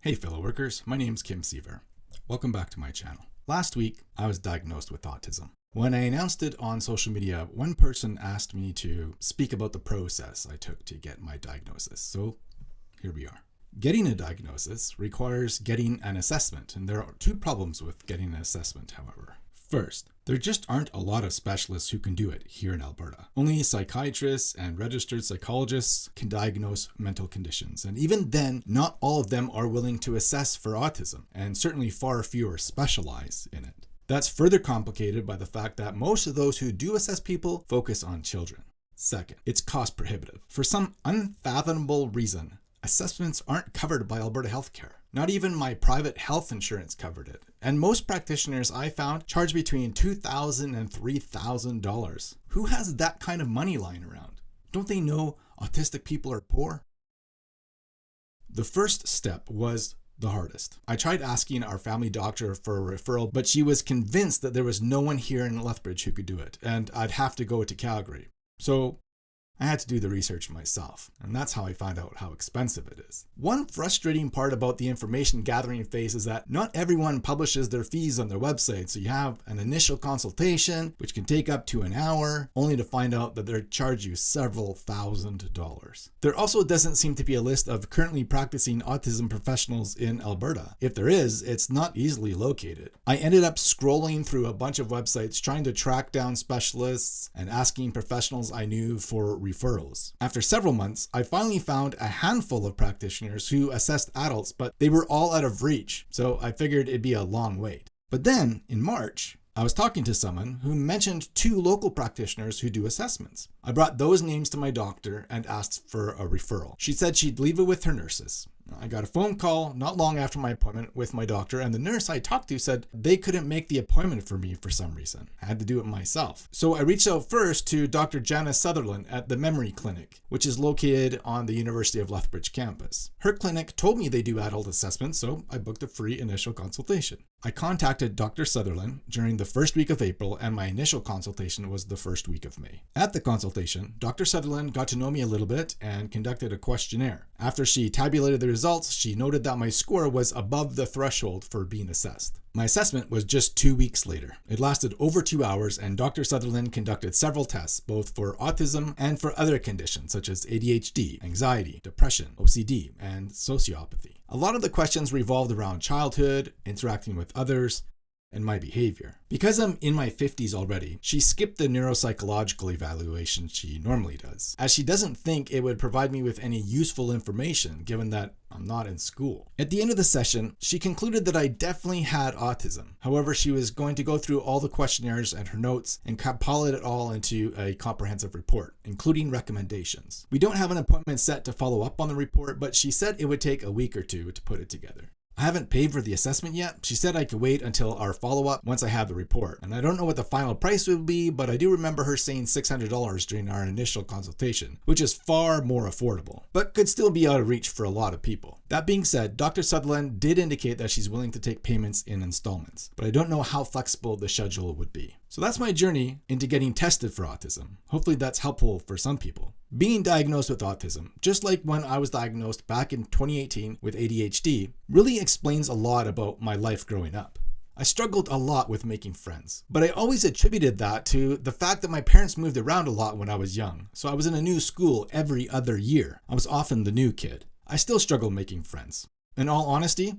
Hey fellow workers, my name's Kim Siever. Welcome back to my channel. Last week, I was diagnosed with autism. When I announced it on social media, one person asked me to speak about the process I took to get my diagnosis. So here we are. Getting a diagnosis requires getting an assessment, and there are two problems with getting an assessment, however. First, there just aren't a lot of specialists who can do it here in Alberta. Only psychiatrists and registered psychologists can diagnose mental conditions, and even then, not all of them are willing to assess for autism, and certainly far fewer specialize in it. That's further complicated by the fact that most of those who do assess people focus on children. Second, it's cost prohibitive. For some unfathomable reason, assessments aren't covered by Alberta healthcare. Not even my private health insurance covered it. And most practitioners I found charge between $2,000 and $3,000. Who has that kind of money lying around? Don't they know autistic people are poor? The first step was the hardest. I tried asking our family doctor for a referral, but she was convinced that there was no one here in Lethbridge who could do it, and I'd have to go to Calgary. So I had to do the research myself, and that's how I found out how expensive it is. One frustrating part about the information gathering phase is that not everyone publishes their fees on their website, so you have an initial consultation, which can take up to an hour, only to find out that they'll charge you several $1,000s. There also doesn't seem to be a list of currently practicing autism professionals in Alberta. If there is, it's not easily located. I ended up scrolling through a bunch of websites trying to track down specialists and asking professionals I knew for referrals. After several months, I finally found a handful of practitioners who assessed adults, but they were all out of reach, so I figured it'd be a long wait. But then, in March, I was talking to someone who mentioned two local practitioners who do assessments. I brought those names to my doctor and asked for a referral. She said she'd leave it with her nurses. I got a phone call not long after my appointment with my doctor, and the nurse I talked to said they couldn't make the appointment for me for some reason. I had to do it myself. So I reached out first to Dr. Janice Sutherland at the Memory Clinic, which is located on the University of Lethbridge campus. Her clinic told me they do adult assessments, so I booked a free initial consultation. I contacted Dr. Sutherland during the first week of April, and my initial consultation was the first week of May. At the consultation, Dr. Sutherland got to know me a little bit and conducted a questionnaire. After she tabulated the results, she noted that my score was above the threshold for being assessed. My assessment was just 2 weeks later. It lasted over 2 hours, and Dr. Sutherland conducted several tests, both for autism and for other conditions such as ADHD, anxiety, depression, OCD, and sociopathy. A lot of the questions revolved around childhood, interacting with others, and my behavior. Because I'm in my 50s already, she skipped the neuropsychological evaluation she normally does, as she doesn't think it would provide me with any useful information given that I'm not in school. At the end of the session, she concluded that I definitely had autism. However, she was going to go through all the questionnaires and her notes and compile it all into a comprehensive report, including recommendations. We don't have an appointment set to follow up on the report, but she said it would take a week or two to put it together. I haven't paid for the assessment yet. She said I could wait until our follow-up once I have the report. And I don't know what the final price would be, but I do remember her saying $600 during our initial consultation, which is far more affordable, but could still be out of reach for a lot of people. That being said, Dr. Sutherland did indicate that she's willing to take payments in installments, but I don't know how flexible the schedule would be. So that's my journey into getting tested for autism. Hopefully that's helpful for some people. Being diagnosed with autism, just like when I was diagnosed back in 2018 with ADHD, really explains a lot about my life growing up. I struggled a lot with making friends, but I always attributed that to the fact that my parents moved around a lot when I was young, so I was in a new school every other year. I was often the new kid. I still struggle making friends. In all honesty,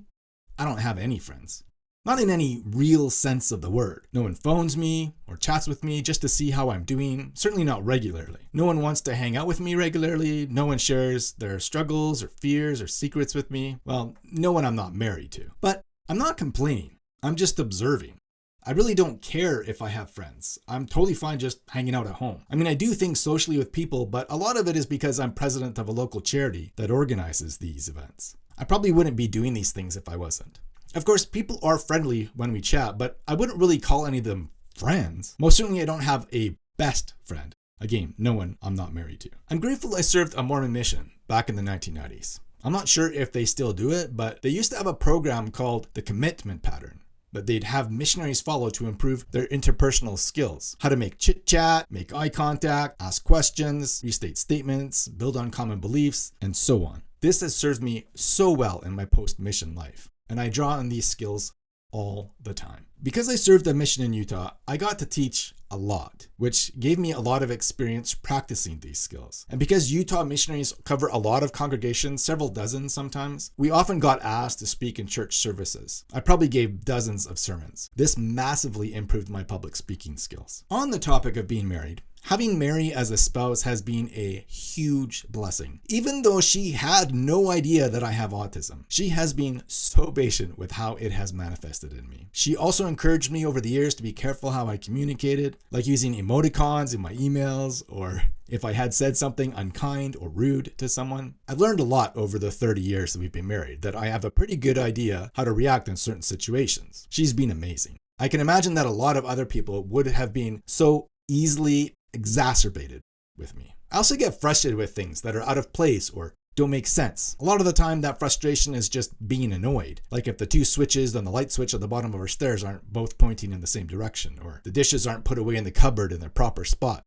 I don't have any friends. Not in any real sense of the word. No one phones me or chats with me just to see how I'm doing, certainly not regularly. No one wants to hang out with me regularly. No one shares their struggles or fears or secrets with me. Well, no one I'm not married to. But I'm not complaining. I'm just observing. I really don't care if I have friends. I'm totally fine just hanging out at home. I mean, I do things socially with people, but a lot of it is because I'm president of a local charity that organizes these events. I probably wouldn't be doing these things if I wasn't. Of course, people are friendly when we chat, but I wouldn't really call any of them friends. Most certainly, I don't have a best friend. Again, no one I'm not married to. I'm grateful I served a Mormon mission back in the 1990s. I'm not sure if they still do it, but they used to have a program called the Commitment Pattern that they'd have missionaries follow to improve their interpersonal skills. How to make chit-chat, make eye contact, ask questions, restate statements, build on common beliefs, and so on. This has served me so well in my post-mission life, and I draw on these skills all the time. Because I served a mission in Utah, I got to teach a lot, which gave me a lot of experience practicing these skills. And because Utah missionaries cover a lot of congregations, several dozen sometimes, we often got asked to speak in church services. I probably gave dozens of sermons. This massively improved my public speaking skills. On the topic of being married, having Mary as a spouse has been a huge blessing. Even though she had no idea that I have autism, she has been so patient with how it has manifested in me. She also encouraged me over the years to be careful how I communicated, like using emoticons in my emails, or if I had said something unkind or rude to someone. I've learned a lot over the 30 years that we've been married, that I have a pretty good idea how to react in certain situations. She's been amazing. I can imagine that a lot of other people would have been so easily exacerbated with me. I also get frustrated with things that are out of place or don't make sense. A lot of the time that frustration is just being annoyed. Like if the two switches on the light switch at the bottom of our stairs aren't both pointing in the same direction, or the dishes aren't put away in the cupboard in their proper spot.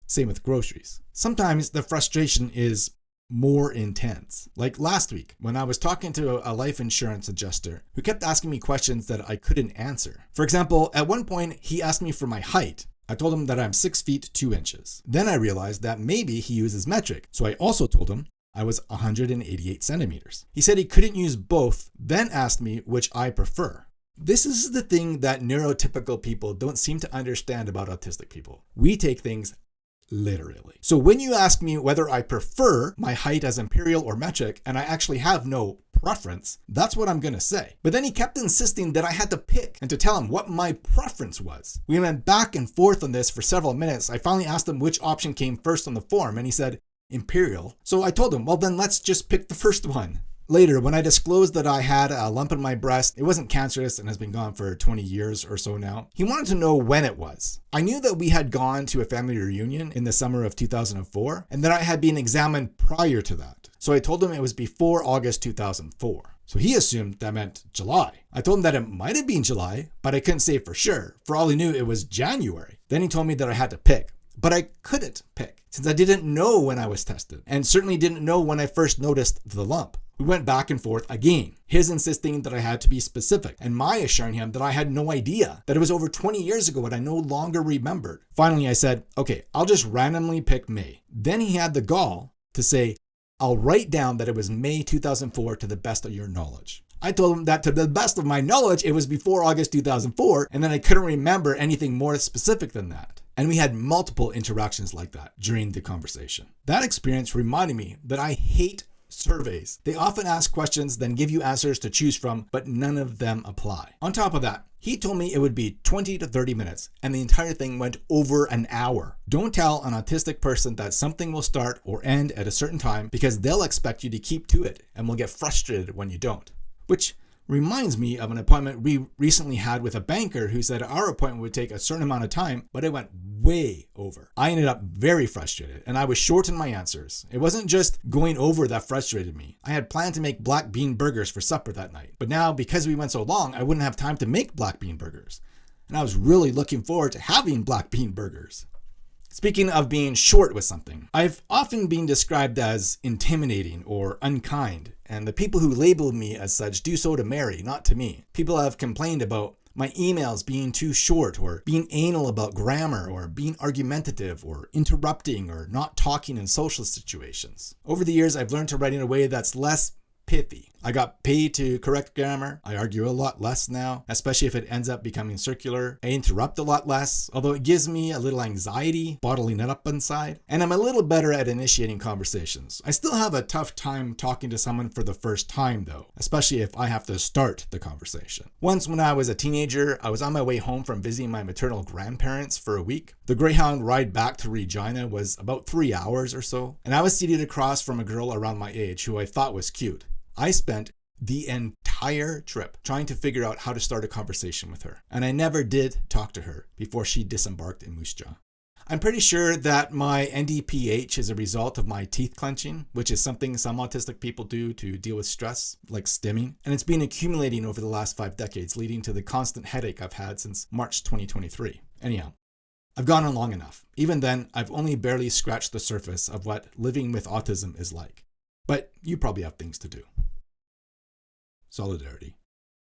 Same with groceries. Sometimes the frustration is more intense. Like last week when I was talking to a life insurance adjuster who kept asking me questions that I couldn't answer. For example, at one point he asked me for my height. I told him that I'm 6 feet 2 inches. Then I realized that maybe he uses metric. So I also told him I was 188 centimeters. He said he couldn't use both, then asked me which I prefer. This is the thing that neurotypical people don't seem to understand about autistic people. We take things literally. So when you ask me whether I prefer my height as imperial or metric, and I actually have no preference, that's what I'm gonna say. But then he kept insisting that I had to pick and to tell him what my preference was. We went back and forth on this for several minutes. I finally asked him which option came first on the form, and he said imperial. So I told him, well then let's just pick the first one. Later, when I disclosed that I had a lump in my breast, it wasn't cancerous and has been gone for 20 years or so now, he wanted to know when it was. I knew that we had gone to a family reunion in the summer of 2004 and that I had been examined prior to that. So I told him it was before August 2004. So he assumed that meant July. I told him that it might have been July, but I couldn't say for sure. For all he knew, it was January. Then he told me that I had to pick. But I couldn't pick since I didn't know when I was tested and certainly didn't know when I first noticed the lump. We went back and forth again, his insisting that I had to be specific and my assuring him that I had no idea, that it was over 20 years ago and I no longer remembered. Finally, I said, okay, I'll just randomly pick May. Then he had the gall to say, I'll write down that it was May 2004 to the best of your knowledge. I told him that to the best of my knowledge, it was before August 2004, and then I couldn't remember anything more specific than that. And we had multiple interactions like that during the conversation. That experience reminded me that I hate surveys. They often ask questions, then give you answers to choose from, but none of them apply. On top of that, he told me it would be 20 to 30 minutes, and the entire thing went over an hour. Don't tell an autistic person that something will start or end at a certain time because they'll expect you to keep to it and will get frustrated when you don't. Which reminds me of an appointment we recently had with a banker who said our appointment would take a certain amount of time, but it went way over. I ended up very frustrated and I was short in my answers. It wasn't just going over that frustrated me. I had planned to make black bean burgers for supper that night, but now because we went so long, I wouldn't have time to make black bean burgers. And I was really looking forward to having black bean burgers. Speaking of being short with something, I've often been described as intimidating or unkind, and the people who label me as such do so to Mary, not to me. People have complained about my emails being too short, or being anal about grammar, or being argumentative, or interrupting, or not talking in social situations. Over the years, I've learned to write in a way that's less pithy. I got paid to correct grammar. I argue a lot less now, especially if it ends up becoming circular. I interrupt a lot less, although it gives me a little anxiety bottling it up inside. And I'm a little better at initiating conversations. I still have a tough time talking to someone for the first time though, especially if I have to start the conversation. Once when I was a teenager, I was on my way home from visiting my maternal grandparents for a week. The Greyhound ride back to Regina was about 3 hours or so, and I was seated across from a girl around my age who I thought was cute. I spent the entire trip trying to figure out how to start a conversation with her, and I never did talk to her before she disembarked in Moose Jaw. I'm pretty sure that my NDPH is a result of my teeth clenching, which is something some autistic people do to deal with stress, like stimming, and it's been accumulating over the last 5 decades, leading to the constant headache I've had since March 2023. Anyhow, I've gone on long enough. Even then, I've only barely scratched the surface of what living with autism is like. But you probably have things to do. Solidarity.